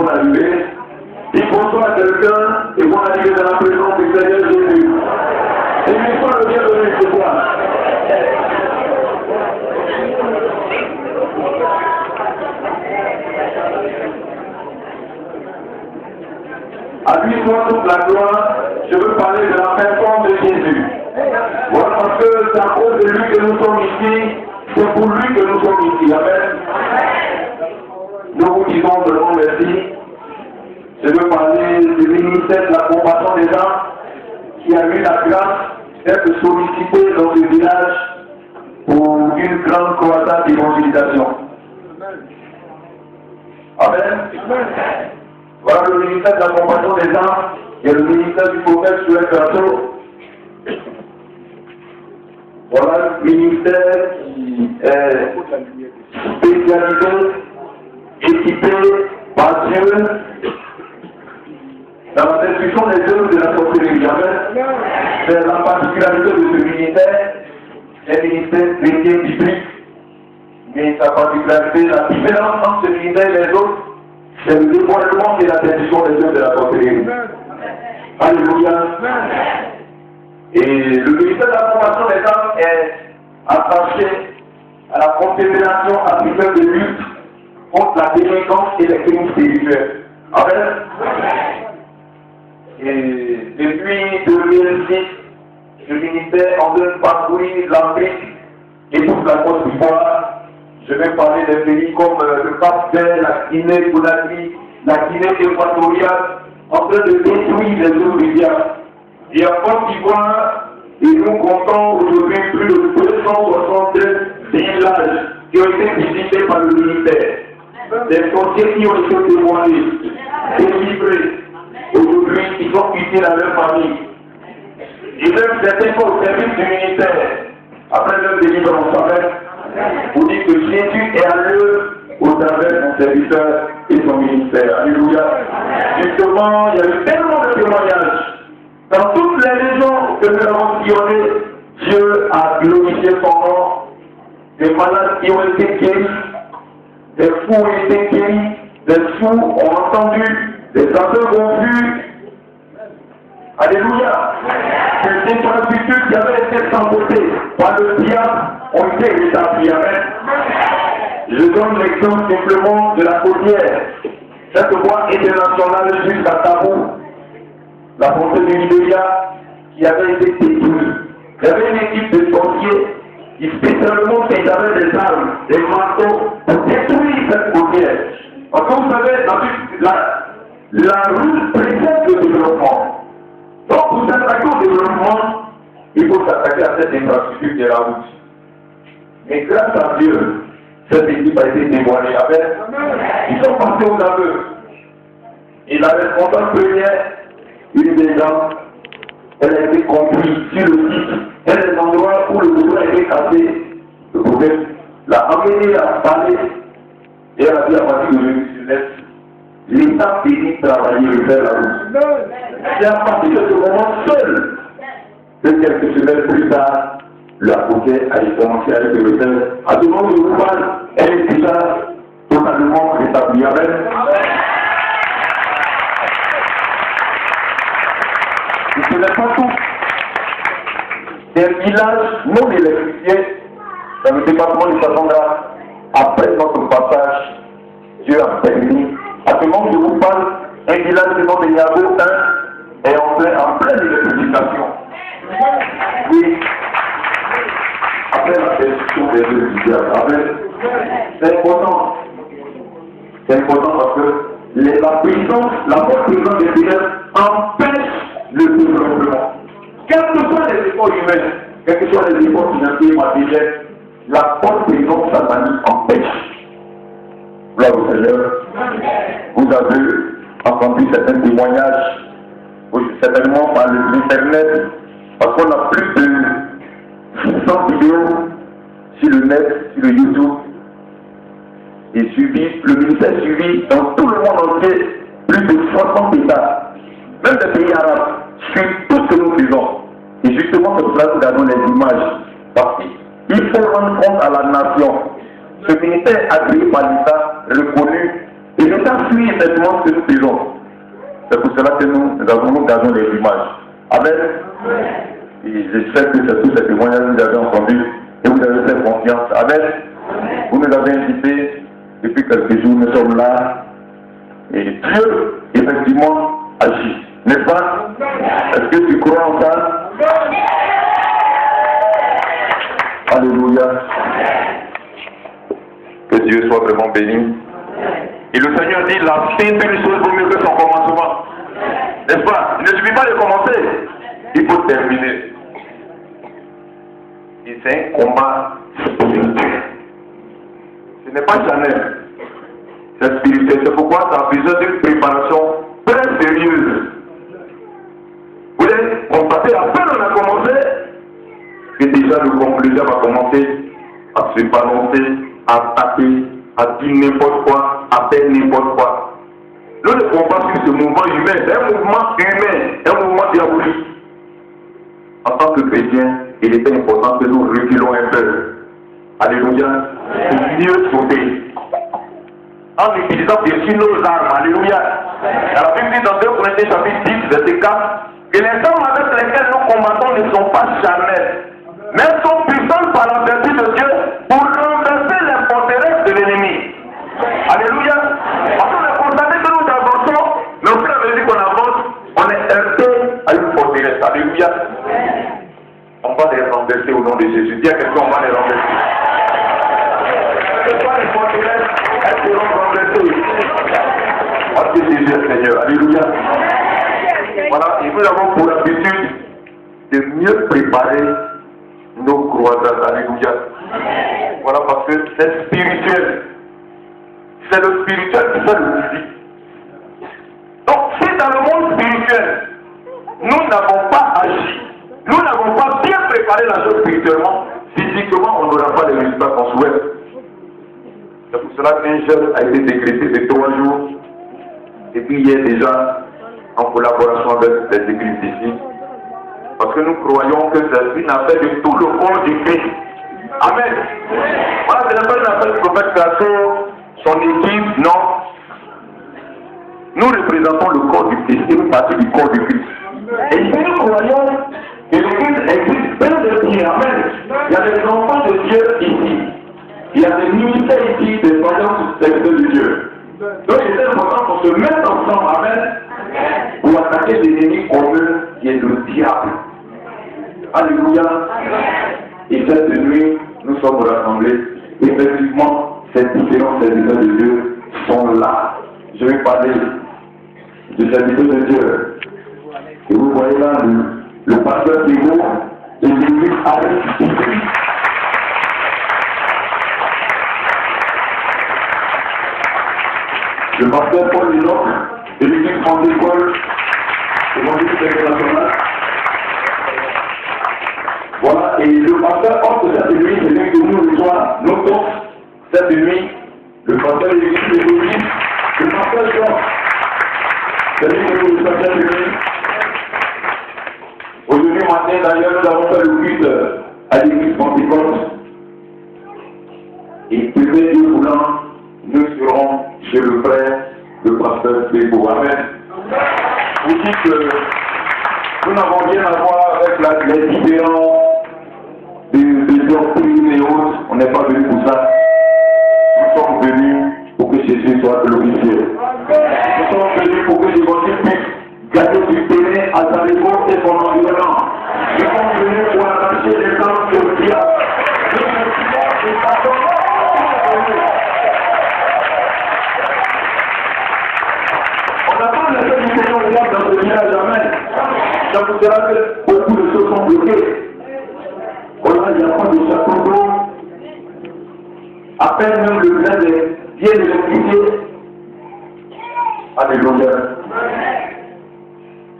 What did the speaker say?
bonne arrivée. Dis bonsoir à quelqu'un et bonne arrivée dans la présence du Seigneur Jésus. Et une fois le bienvenu ce soir. À lui soit toute la gloire, je veux parler de la personne de Jésus. Voilà, parce que c'est à cause de lui que nous sommes ici, c'est pour lui que nous sommes ici. Amen. Nous vous disons de long merci. Je veux parler du ministère de la compassion des gens qui a eu la grâce d'être sollicité dans ce village pour une grande croisade d'évangélisation. Amen. Voilà le ministère de la compassion des gens et le ministère du prophète sur le plateau. Voilà le ministère qui est spécialisé, équipé par Dieu dans la destruction des œuvres de la sorcellerie. C'est la particularité de ce ministère, c'est un ministère chrétien biblique, mais sa particularité, la différence entre ce ministère et les autres, c'est le dévoilement et la destruction des œuvres de la sorcellerie. Alléluia. Et le ministère de la formation des hommes est attaché à la Confédération africaine de lutte contre la délinquance et les crimes spirituels. Amen. Et depuis 2006, le ministère en train de parcourir l'Afrique et toute la Côte d'Ivoire. Je vais parler des pays comme le Cap-Vert, la Guinée-Conakry, la Guinée équatoriale, en train de détruire les œuvres du diable. Et en Côte d'Ivoire, et nous comptons aujourd'hui plus de 262 villages qui ont été visités par le ministère. Des sorciers qui ont été témoignés, délivrés. Aujourd'hui, ils sont utiles à leur famille. Et même certains sont au service du ministère. Après leur délivrance, vous dites que Jésus est à l'œuvre au travers de son serviteur et son ministère. Alléluia. Justement, il y a eu tellement de témoignages. Dans toutes les régions que nous avons sillonnées, Dieu a glorifié son nom. Des malades qui ont été guéris, des fous ont été guéris, des fous ont entendu, des aveugles ont vu. Alléluia. Ces infrastructures qui avaient été sabotées par le diable ont été rétablies. Amen. Je donne l'exemple simplement de la côtière. Cette voie internationale jusqu'à Tabou, la frontière du Nigeria, qui avait été détruite. Il y avait une équipe de sorciers qui spécialement avaient des armes, des marteaux, pour détruire cette côtière. Parce que vous savez, la route précède le développement. Donc, pour s'attaquer au développement, il faut s'attaquer à cette infrastructure qui est la route. Mais grâce à Dieu, cette équipe a été dévoilée. Ils sont passés aux aveugles. Et la responsable première, une des dames, elle a été comprise sur le site. Elle est l'endroit où le boulot a été cassé. Le prophète l'a amené à parler. Et elle a dit à partir de l'Est, l'État finit de travailler et faire la route. C'est à partir de ce moment seul que quelques semaines plus tard, la côtière a commencé avec le ministère. À ce moment où je vous parle, elle est déjà totalement rétablie. Amen. Ce n'est pas tout. Des villages non électrifiés dans le département du Katanga, après notre passage, Dieu a permis. À ce moment où je vous parle, un village du nom de Niago 1 est en pleine électrification. Oui. Après la destruction des deux villages. C'est important. C'est important parce que la puissance, la forte puissance des villages empêche le développement. Quels que soient les efforts humains, quels que soient les efforts financiers, matériels, la forte puissance satanique empêche. Gloire au Seigneur. Vous avez entendu certains témoignages, certainement par l'internet, parce qu'on a plus de 600 vidéos sur le net, sur le YouTube, et suivi, le ministère suivi dans tout le monde entier, plus de 60 États, même des pays arabes, suivent tout ce que nous faisons. Et justement, c'est pour cela que nous avons les images. Parce qu'il faut rendre compte à la nation. Ce ministère agréé par l'État, reconnu, et Et l'État suit effectivement ce que nous faisons. C'est pour cela que nous gardons les images. Amen. Et je sais que c'est tous ces témoignages que vous avez entendus et vous avez fait confiance. Amen. Vous nous avez invités depuis quelques jours, nous sommes là. Et Dieu, effectivement, agit. N'est-ce pas? Est-ce que tu crois en ça? Alléluia. Que Dieu soit vraiment béni. Et le Seigneur dit, la fin d'une chose vaut mieux que son commencement. N'est-ce pas? Il ne suffit pas de commencer. Il faut terminer. Et c'est un combat spirituel. Ce n'est pas charnel. C'est spirituel. C'est pourquoi ça a besoin d'une préparation très sérieuse. Vous voulez constater, à peine on a commencé, que déjà le conclusion va commencer à se balancer, à taper, à dire n'importe quoi, à faire n'importe quoi. Nous ne pouvons pas suivre ce mouvement humain, c'est un mouvement humain, un mouvement diabolique. En tant que chrétien, il était important que nous reculons un peu. Alléluia. Pour mieux sauver. En utilisant bien sûr nos armes. Alléluia. La Bible dit dans 2 Corinthiens chapitre 10, verset 4, que les armes avec lesquelles nous combattons ne sont pas charnelles, mais sont puissantes par la vertu de Dieu pour renverser les forteresses de l'ennemi. Alléluia. Parce qu'on a constaté que nous avançons, mais au fur et à mesure qu'on avance, on est heurté à une forteresse. Alléluia. On va les renverser au nom de Jésus. Dis à quelqu'un, on va les renverser. Ce ne sont pas les forteresses, elles seront renversées. Parce que Jésus est Seigneur. Alléluia. Voilà, et nous avons pour l'habitude de mieux préparer nos croisades. Alléluia. Voilà, parce que c'est spirituel. C'est le spirituel qui fait le physique. Donc, si dans le monde spirituel, nous n'avons pas agi, nous n'avons pas bien préparé la chose spirituellement, physiquement, on n'aura pas les résultats qu'on souhaite. C'est pour cela qu'un jeûne a été décrété de 3 jours, et puis il est déjà en collaboration avec les églises ici. Parce que nous croyons que c'est une affaire de tout le corps du Christ. Amen. Voilà, ce n'est pas une affaire du prophète Casso, son équipe, non. Nous représentons le corps du Christ, une partie du corps du Christ. Et si nous croyons que l'Église existe plein de Dieu, amen. Il y a des enfants de Dieu ici. Il y a des ministères ici, des voyants de Dieu. Donc il est important qu'on se mette ensemble, amen, pour attaquer l'ennemi commun qui est le diable. Alléluia. Et cette nuit, nous sommes rassemblés. Effectivement, ces différents serviteurs de Dieu sont là. Je vais parler du serviteur de Dieu. Et vous voyez là le pasteur Thibault et l'église Arrête. Le pasteur Paul Linoc et l'église Grande-École évangélique internationale. Voilà, et le pasteur Hors de cette nuit, c'est lui qui nous rejoint, nous tous, cette nuit, le pasteur de l'église de l'église, le pasteur Jean, c'est lui qui nous rejoint cette nuit. Aujourd'hui matin, d'ailleurs, nous avons fait le culte à l'église Pentecôte. Et peut-être Dieu voulant, nous serons chez le frère, le pasteur Thibault. Amen. Vous dites que nous n'avons rien à voir avec les différents des doctrines et autres. On n'est pas venus pour ça. Nous sommes venus pour que Jésus soit glorifié. Nous sommes venus pour que l'évangile puisse gagner du terrain à sa réponse et son environnement. Nous sommes venus pour arracher les âmes au diable. Nous sommes on n'a pas la seule mission au monde dans ce village, jamais. Ça vous dira que beaucoup de choses sont bloquées. Voilà, il n'y a pas de château d'eau. À peine même le village est bien électrifié. Alléluia.